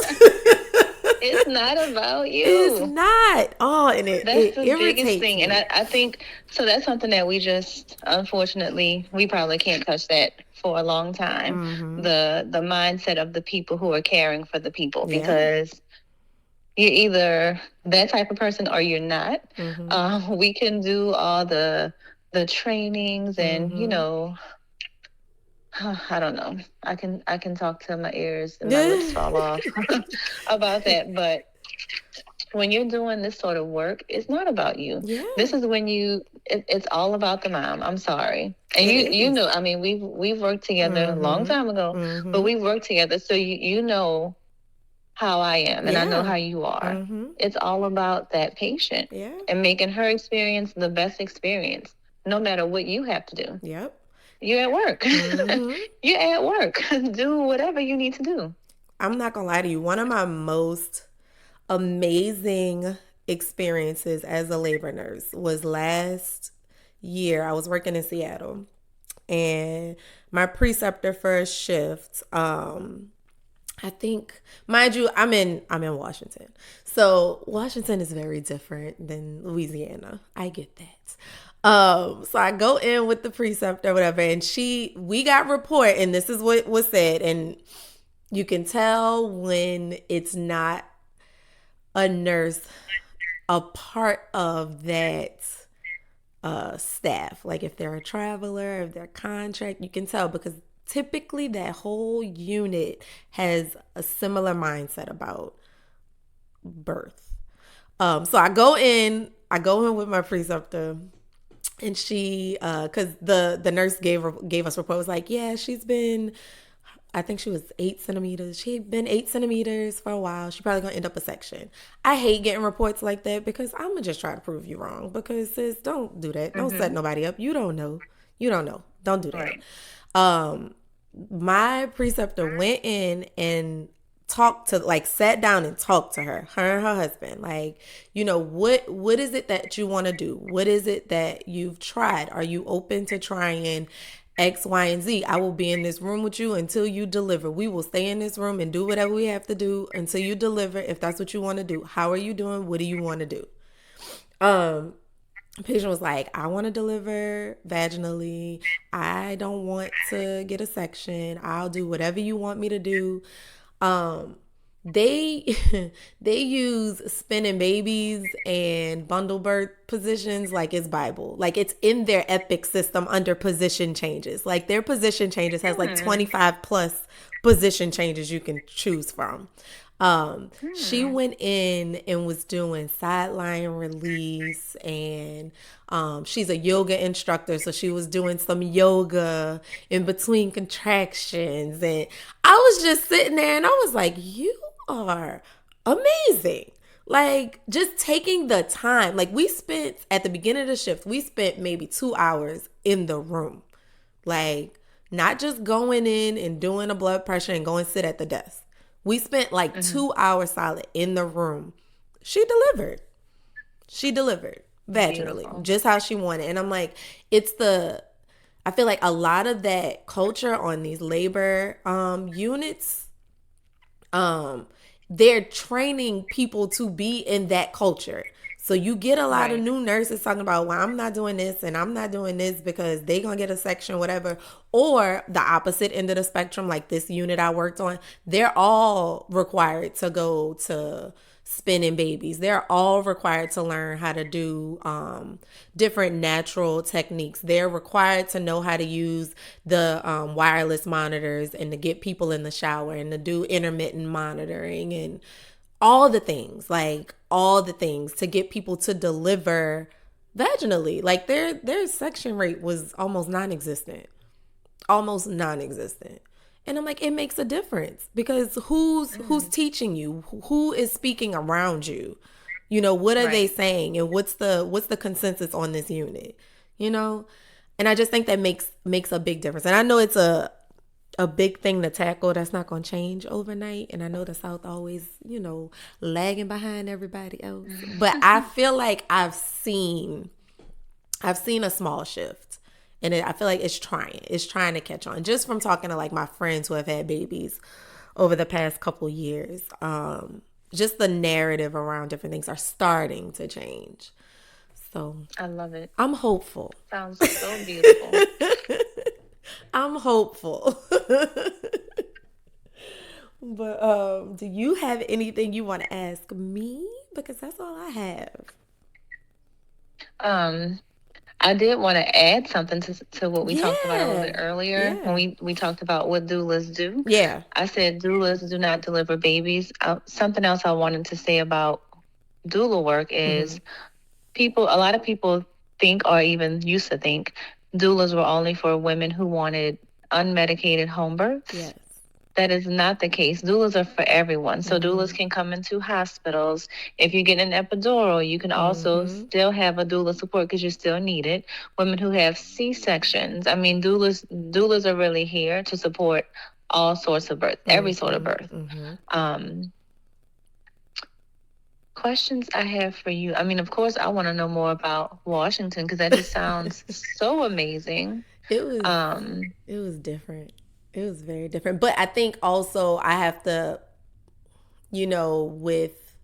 It's not about you. It's not. Oh, and That's it the irritates biggest thing. me. And I think, so that's something that we just, unfortunately, we probably can't touch that for a long time. The mindset of the people who are caring for the people, because you're either that type of person or you're not. We can do all the trainings and, I don't know. I can talk till my ears and my lips fall off about that. But when you're doing this sort of work, it's not about you. Yeah. This is when it's all about the mom. I'm sorry. And you know, I mean, we've worked together a long time ago, but we've worked together. So you know how I am and I know how you are. It's all about that patient and making her experience the best experience, no matter what you have to do. Yep. You're at work. You're at work. Do whatever you need to do. I'm not gonna lie to you. One of my most amazing experiences as a labor nurse was last year. I was working in Seattle, and my preceptor for a shift, I think, mind you, I'm in Washington. So Washington is very different than Louisiana. I get that. So I go in with the preceptor or whatever, and we got report, and this is what was said, and you can tell when it's not a nurse a part of that staff. Like if they're a traveler, if they're contract, you can tell, because typically that whole unit has a similar mindset about birth. So I go in with my preceptor, and she, cause the nurse gave us report, was like, yeah, she's been, I think she was 8 centimeters. She'd been 8 centimeters for a while. She probably gonna end up a section. I hate getting reports like that, because I'm gonna just try to prove you wrong. Because sis, don't do that. Don't set nobody up. You don't know. Don't do that. Right. My preceptor went in and sat down and talked to her and her husband. Like, what is it that you want to do? What is it that you've tried? Are you open to trying X, Y, and Z? I will be in this room with you until you deliver. We will stay in this room and do whatever we have to do until you deliver, if that's what you want to do. How are you doing? What do you want to do? The patient was like, I want to deliver vaginally. I don't want to get a section. I'll do whatever you want me to do. Um, they they use spinning babies and bundle birth positions like it's Bible. Like it's in their epic system under position changes. Like their position changes has like 25 plus position changes you can choose from. She went in and was doing sideline release, and she's a yoga instructor, so she was doing some yoga in between contractions, and I was just sitting there and I was like, you are amazing. Like just taking the time. Like we spent at the beginning of the shift, we spent maybe 2 hours in the room. Like not just going in and doing a blood pressure and going sit at the desk. We spent like 2 hours solid in the room. She delivered. She delivered vaginally, Beautiful. just how she wanted. And I'm like, I feel like a lot of that culture on these labor units, they're training people to be in that culture. So you get a lot of new nurses talking about, well, I'm not doing this and I'm not doing this because they gonna get a section, whatever. Or the opposite end of the spectrum, like this unit I worked on, they're all required to go to spinning babies. They're all required to learn how to do different natural techniques. They're required to know how to use the wireless monitors and to get people in the shower and to do intermittent monitoring and all the things, like all the things to get people to deliver vaginally. Like their section rate was almost non-existent. Almost non-existent. And I'm like, it makes a difference because who's teaching you? Who is speaking around you? You know, what are they saying and what's the consensus on this unit? You know? And I just think that makes a big difference. And I know it's a big thing to tackle that's not going to change overnight. And I know the South always, you know, lagging behind everybody else. But I feel like I've seen a small shift. And I feel like it's trying to catch on. Just from talking to like my friends who have had babies over the past couple years. Just the narrative around different things are starting to change. So I love it. I'm hopeful. Sounds so beautiful. I'm hopeful. But do you have anything you want to ask me? Because that's all I have. I did want to add something to what we talked about a little bit earlier when we talked about what doulas do. Yeah. I said doulas do not deliver babies. Something else I wanted to say about doula work is a lot of people think, or even used to think, doulas were only for women who wanted unmedicated home births. Yes. That is not the case. Doulas are for everyone. So doulas can come into hospitals. If you get an epidural, you can also still have a doula support because you still need it. Women who have C-sections. I mean, doulas are really here to support all sorts of birth, every sort of birth. Questions I have for you. I mean, of course, I want to know more about Washington because that just sounds so amazing. It was different. It was very different. But I think also I have to, you know, with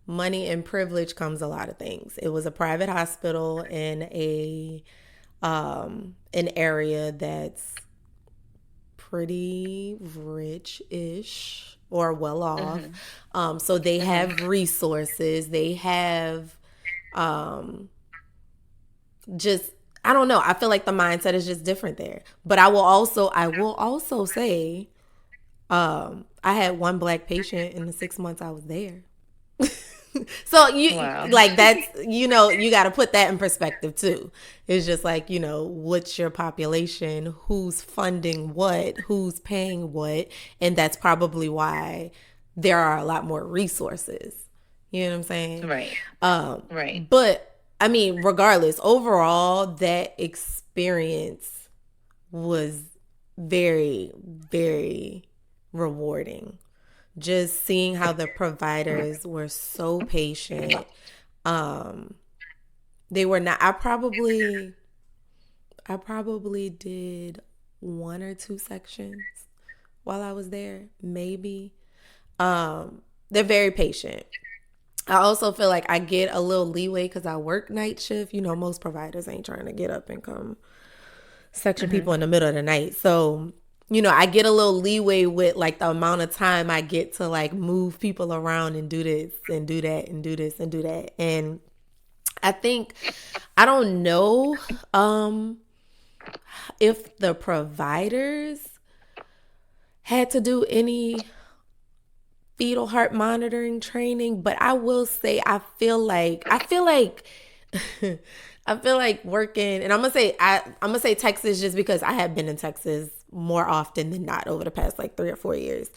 money and privilege comes a lot of things. It was a private hospital in an area that's pretty rich-ish or well off. So they have resources. They have just, I don't know. I feel like the mindset is just different there. But I will also say, I had one Black patient in the 6 months I was there. So like that's, you know, you got to put that in perspective too. It's just like, you know, what's your population, who's funding what, who's paying what, and that's probably why there are a lot more resources. You know what I'm saying? Right. But I mean, regardless, overall, that experience was very, very rewarding. Just seeing how the providers were so patient. They were not, I probably did 1 or 2 sections while I was there, maybe. They're very patient. I also feel like I get a little leeway because I work night shift. You know, most providers ain't trying to get up and come section people in the middle of the night. So I get a little leeway with like the amount of time I get to like move people around and do this and do that and do this and do that. And I think, I don't know if the providers had to do any fetal heart monitoring training, but I will say I feel like I feel like working, and I'm gonna say Texas just because I have been in Texas more often than not over the past like 3 or 4 years.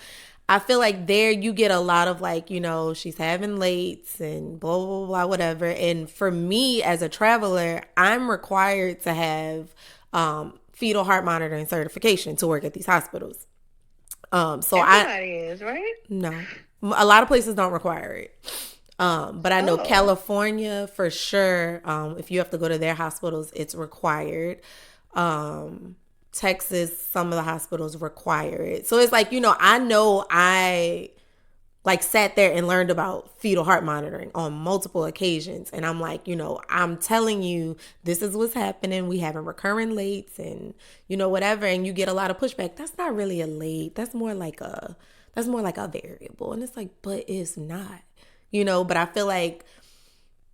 I feel like there you get a lot of like, she's having lates and blah, blah, blah, blah, whatever. And for me as a traveler, I'm required to have fetal heart monitoring certification to work at these hospitals. Everybody is, right? No, a lot of places don't require it. But I know California for sure. If you have to go to their hospitals, it's required. Texas, some of the hospitals require it. So it's like, I like sat there and learned about fetal heart monitoring on multiple occasions. And I'm like, I'm telling you, this is what's happening. We having recurring lates and, whatever. And you get a lot of pushback. That's not really a late. That's more like a variable. And it's like, but it's not, but I feel like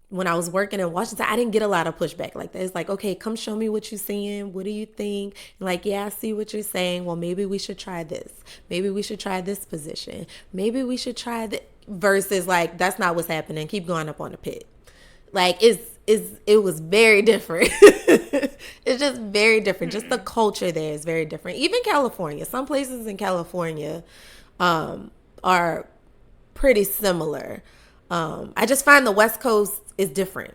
when I was working in Washington, I didn't get a lot of pushback like that. It's like, okay, come show me what you're seeing. What do you think? And like, yeah, I see what you're saying. Well, maybe we should try this. Maybe we should try this position. Maybe we should try that. Versus like, that's not what's happening. Keep going up on the pit. Like, it was very different. It's just very different. Just the culture there is very different. Even California. Some places in California are pretty similar. I just find the West Coast is different.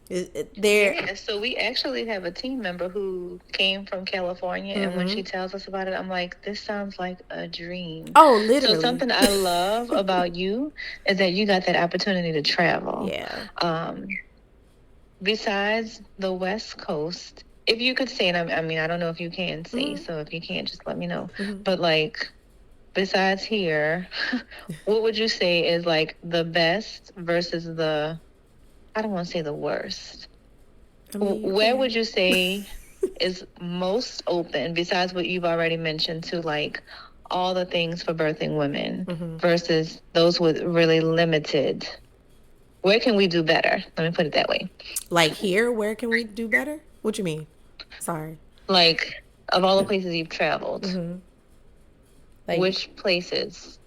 Yeah, so we actually have a team member who came from California, and when she tells us about it, I'm like, this sounds like a dream. Oh, literally. So something I love about you is that you got that opportunity to travel. Yeah. Besides the West Coast, if you could say, and I mean, I don't know if you can say, so if you can't, just let me know. But like, besides here, what would you say is like the best versus the, I don't want to say the worst. I mean, where would you say is most open, besides what you've already mentioned, to like all the things for birthing women versus those with really limited? Where can we do better? Let me put it that way. Like here, where can we do better? What you mean? Sorry. Like, of all the places you've traveled, like, which places,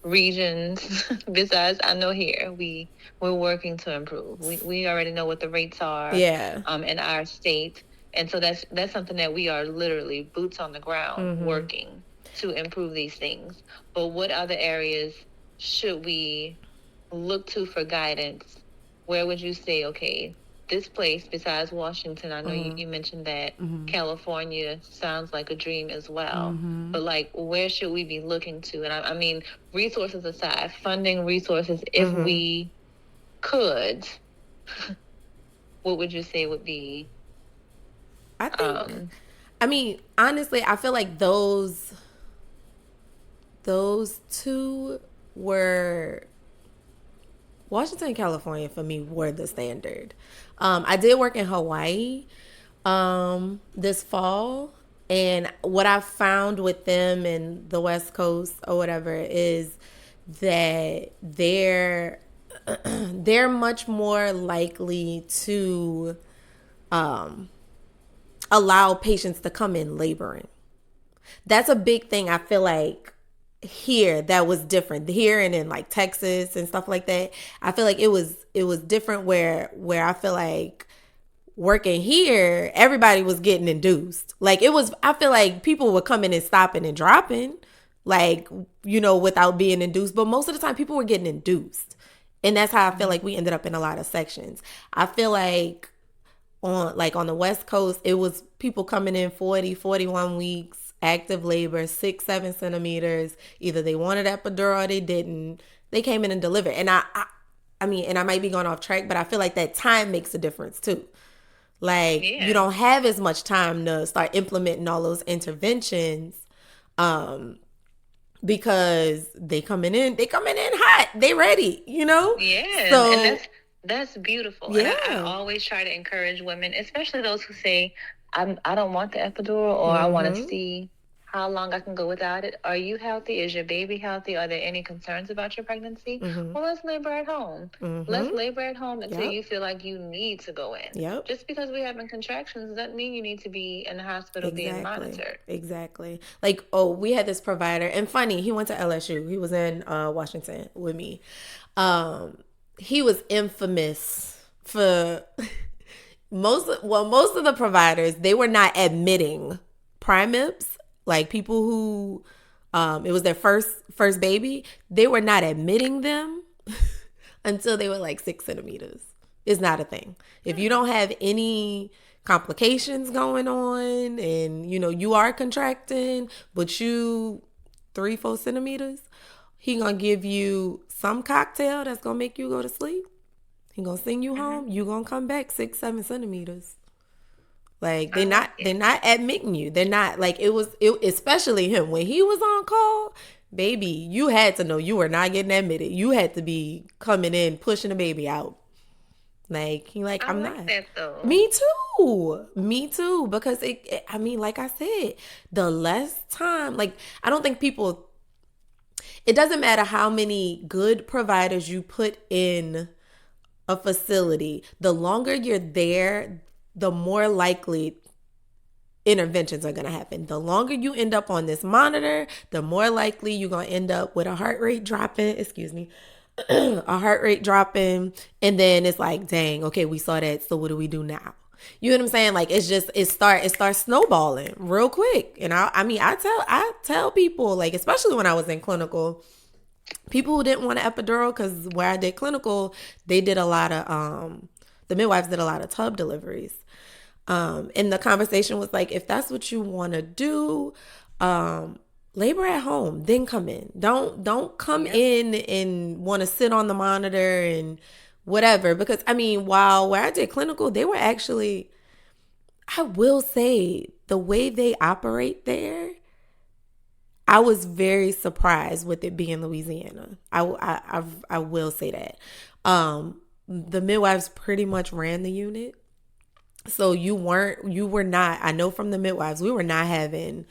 regions, besides, I know here, we're working to improve. We already know what the rates are in our state. And so that's something that we are literally boots on the ground working to improve these things. But what other areas should we look to for guidance? Where would you say, okay, this place besides Washington, I know you mentioned that California sounds like a dream as well, but like, where should we be looking to? And I mean, resources aside, funding resources, if we could, what would you say would be? I think, I mean, honestly, I feel like those two were, Washington and California for me were the standard. I did work in Hawaii this fall, and what I found with them in the West Coast or whatever is that they're much more likely to allow patients to come in laboring. That's a big thing I feel like here that was different here and in like Texas and stuff like that. I feel like it was different where I feel like working here, everybody was getting induced. Like I feel like people were coming and stopping and dropping, like, without being induced. But most of the time people were getting induced. And that's how I feel like we ended up in a lot of sections. I feel like on the West Coast, it was people coming in 40, 41 weeks, active labor, 6-7 centimeters. Either they wanted epidural or they didn't. They came in and delivered. And I mean, and I might be going off track, but I feel like that time makes a difference too. Like, you don't have as much time to start implementing all those interventions, because they coming in hot, they ready, Yeah. So, and that's beautiful. Yeah. And I always try to encourage women, especially those who say, I don't want the epidural, or I want to see how long I can go without it. Are you healthy? Is your baby healthy? Are there any concerns about your pregnancy? Well, let's labor at home. Let's labor at home until you feel like you need to go in. Just because we're having contractions doesn't mean you need to be in the hospital being monitored. Exactly. Like, we had this provider, and funny, he went to LSU. He was in Washington with me. He was infamous for most of the providers, they were not admitting primibs, like people who it was their first baby, they were not admitting them until they were like 6 centimeters. It's not a thing. If you don't have any complications going on and you are contracting, but you 3-4 centimeters, he gonna give you some cocktail that's gonna make you go to sleep. He gonna send you home. You gonna come back 6-7 centimeters. Like they're not admitting you. They're not like it, especially him when he was on call. Baby, you had to know you were not getting admitted. You had to be coming in pushing the baby out. Like I'm not. That though. Me too. Because I mean, like I said, the less time. Like I don't think people. It doesn't matter how many good providers you put in a facility. The longer you're there, the more likely interventions are going to happen. The longer you end up on this monitor, the more likely you're going to end up with a heart rate dropping, a heart rate dropping. And then it's like, dang, okay, we saw that. So what do we do now? You know what I'm saying? Like it starts snowballing real quick. And I tell people, like, especially when I was in clinical, people who didn't want an epidural, because where I did clinical, they did a lot of, the midwives did a lot of tub deliveries. And the conversation was like, if that's what you want to do, labor at home, then come in. Don't come in and want to sit on the monitor and whatever. Because I mean, while where I did clinical, they were actually, I will say, the way they operate there, I was very surprised with it being Louisiana. I will say that. The midwives pretty much ran the unit. So you were not, I know from the midwives, we were not having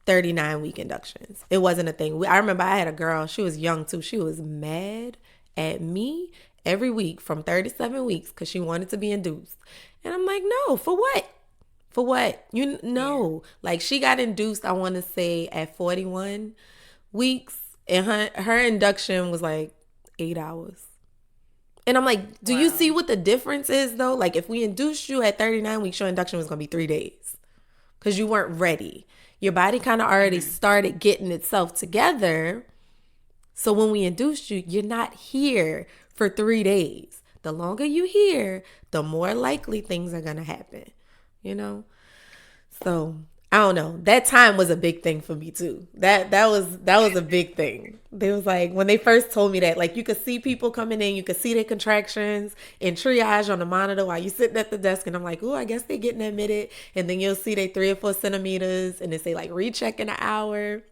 39-week inductions. It wasn't a thing. I remember I had a girl, she was young too. She was mad at me every week from 37 weeks because she wanted to be induced. And I'm like, no, for what? For what? Like she got induced, I want to say at 41 weeks, and her induction was like 8 hours. And I'm like, do you see what the difference is though? Like if we induced you at 39 weeks, your induction was going to be 3 days because you weren't ready. Your body kind of already started getting itself together. So when we induced you, you're not here for 3 days. The longer you here, the more likely things are going to happen, So I don't know. That time was a big thing for me too. That was a big thing. They was like, when they first told me that, like you could see people coming in, you could see their contractions and triage on the monitor while you sitting at the desk, and I'm like, oh, I guess they're getting admitted. And then you'll see they 3 or 4 centimeters, and they say like recheck in an hour.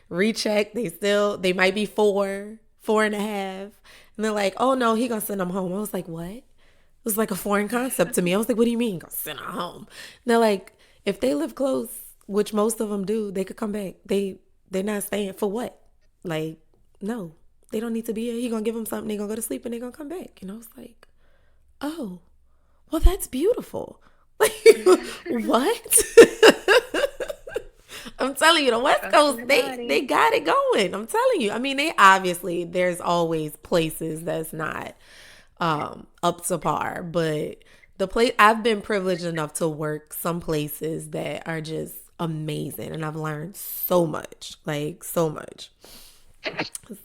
Recheck. They might be 4.5, and they're like, oh no, he gonna send them home. I was like, what? It was like a foreign concept to me. I was like, what do you mean? Go send her home. And they're like, if they live close, which most of them do, they could come back. They're not staying for what? Like, no, they don't need to be here. He gonna give them something. They gonna go to sleep and they gonna come back. And I was like, oh, well, that's beautiful. Like, what? I'm telling you, the West Coast, they got it going. I'm telling you. I mean, there's always places that's not up to par, but I've been privileged enough to work some places that are just amazing, and I've learned so much, like so much.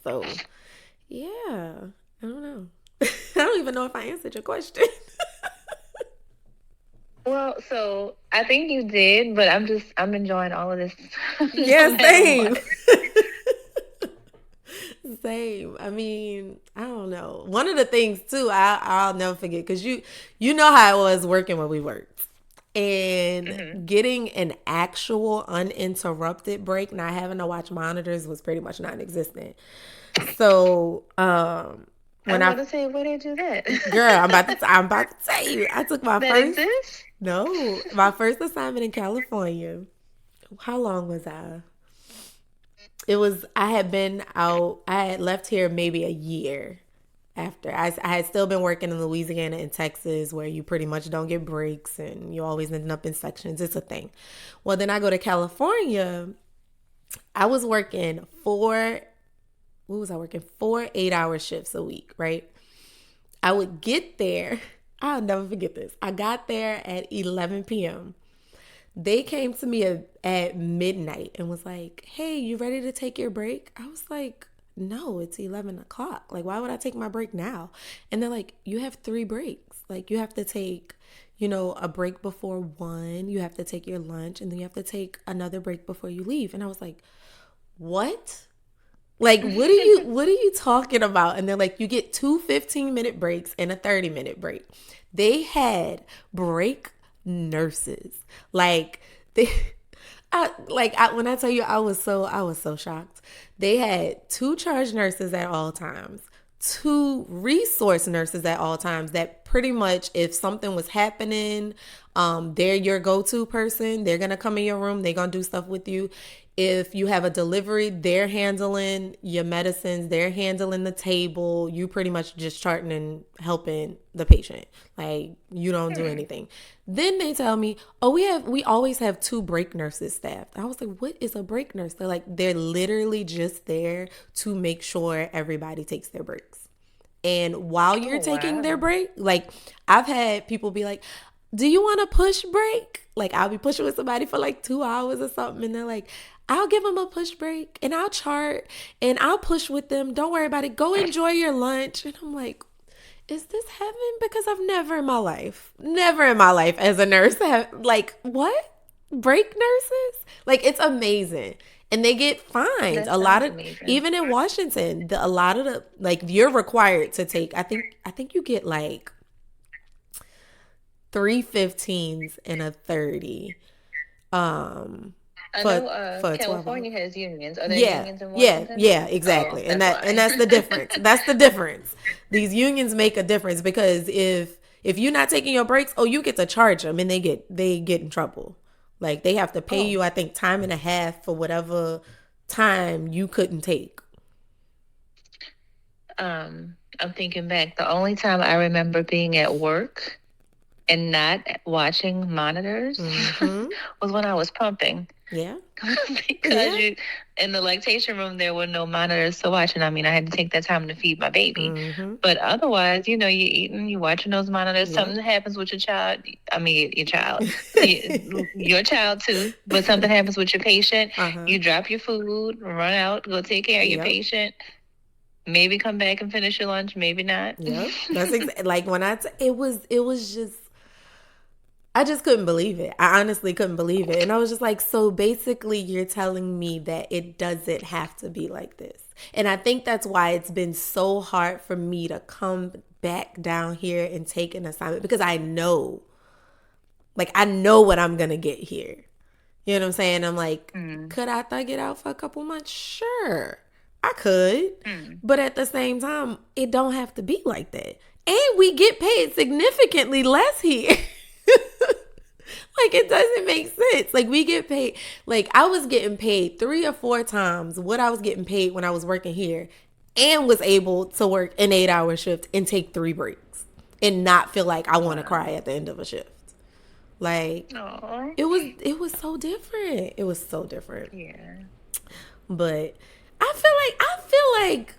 So yeah, I don't know. I don't even know if I answered your question. Well, so I think you did, but I'm enjoying all of this. Yeah, same. Same. I mean, I don't know. One of the things too, I'll never forget, because you know how it was working when we worked, and getting an actual uninterrupted break, not having to watch monitors, was pretty much non-existent. So when I was about to say, where did you do that? Girl, I'm about to tell you. I took my first assignment in California. How long was I? It was, I had been out, I had left here maybe a year after. I had still been working in Louisiana and Texas where you pretty much don't get breaks and you always end up in sections. It's a thing. Well, then I go to California. I was working what was I working? 4 8-hour shifts a week, right? I would get there. I'll never forget this. I got there at 11 p.m. They came to me at midnight and was like, hey, you ready to take your break? I was like, no, it's 11 o'clock. Like, why would I take my break now? And they're like, you have 3 breaks. Like, you have to take, a break before 1. You have to take your lunch, and then you have to take another break before you leave. And I was like, what? Like, what are you talking about? And they're like, you get 2 15-minute breaks and a 30-minute break. They had break nurses. Like, when I tell you, I was so shocked. They had 2 charge nurses at all times, 2 resource nurses at all times that pretty much, if something was happening, they're your go-to person. They're going to come in your room. They're going to do stuff with you. If you have a delivery, they're handling your medicines. They're handling the table. You pretty much just charting and helping the patient. Like, you don't do anything. Then they tell me, oh, we always have 2 break nurses staffed. I was like, what is a break nurse? They're like, they're literally just there to make sure everybody takes their breaks. And while you're taking their break, like, I've had people be like, do you want a push break? Like, I'll be pushing with somebody for like 2 hours or something. And they're like, I'll give them a push break and I'll chart and I'll push with them. Don't worry about it. Go enjoy your lunch. And I'm like, is this heaven? Because I've never in my life as a nurse like, what? Break nurses? Like, it's amazing. And they get fined. A lot of, amazing. Even in Washington, a lot of the, like, you're required to take, I think you get like 3 15s and a 30. I know California has unions. Are there unions in Washington? Yeah, exactly. And that's the difference. That's the difference. These unions make a difference because if you're not taking your breaks, you get to charge them and they get in trouble. Like, they have to pay you, I think, time and a half for whatever time you couldn't take. I'm thinking back. The only time I remember being at work and not watching monitors was when I was pumping. Yeah. Because you in the lactation room, there were no monitors to watch. And I mean, I had to take that time to feed my baby. But otherwise, you're eating, you're watching those monitors. Yeah. Something happens with your child. I mean, your child, your child too. But something happens with your patient. You drop your food, run out, go take care of your patient. Maybe come back and finish your lunch. Maybe not. Yep. That's like when it was just, I just couldn't believe it. I honestly couldn't believe it. And I was just like, so basically you're telling me that it doesn't have to be like this. And I think that's why it's been so hard for me to come back down here and take an assignment, because I know what I'm going to get here. You know what I'm saying? I'm like, could I thug it out for a couple months? Sure, I could. But at the same time, it don't have to be like that. And we get paid significantly less here. Like, it doesn't make sense. Like, we get paid, like, I was getting paid 3 or 4 times what I was getting paid when I was working here, and was able to work an 8-hour shift and take 3 breaks and not feel like I want to cry at the end of a shift. Like, it was so different. It was so different. Yeah. But I feel like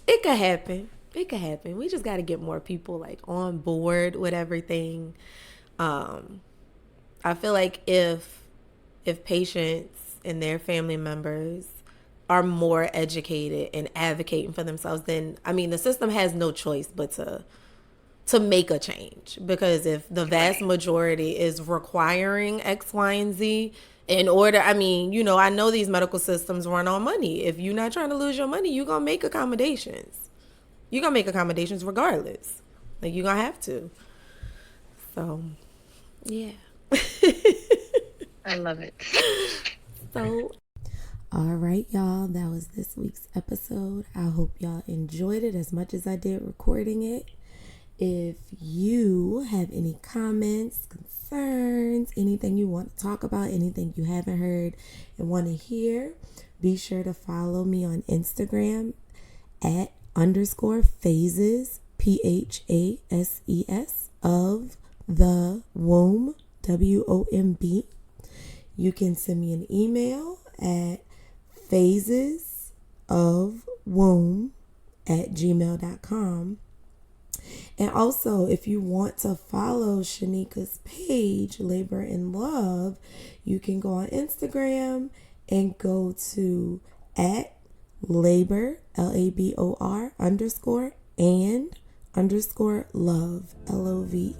it could happen. It could happen. We just got to get more people, like, on board with everything. I feel like if patients and their family members are more educated and advocating for themselves, then, I mean, the system has no choice but to make a change. Because if the vast majority is requiring X, Y, and Z in order, I mean, I know these medical systems run on money. If you're not trying to lose your money, you're going to make accommodations. You're going to make accommodations regardless. Like, you're going to have to. So, yeah. I love it. So, all right, y'all. That was this week's episode. I hope y'all enjoyed it as much as I did recording it. If you have any comments, concerns, anything you want to talk about, anything you haven't heard and want to hear, be sure to follow me on Instagram at _phases, PHASES, of the womb, WOMB. You can send me an email at phasesofwomb@gmail.com. And also, if you want to follow Shanika's page, Labor and Love, you can go on Instagram and go to at labor, LABOR _and _love, LOVE.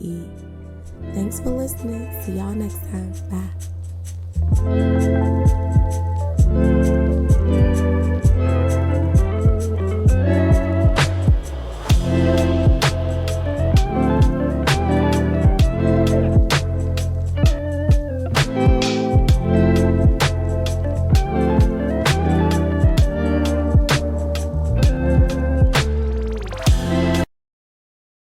Thanks for listening. See y'all next time. Bye.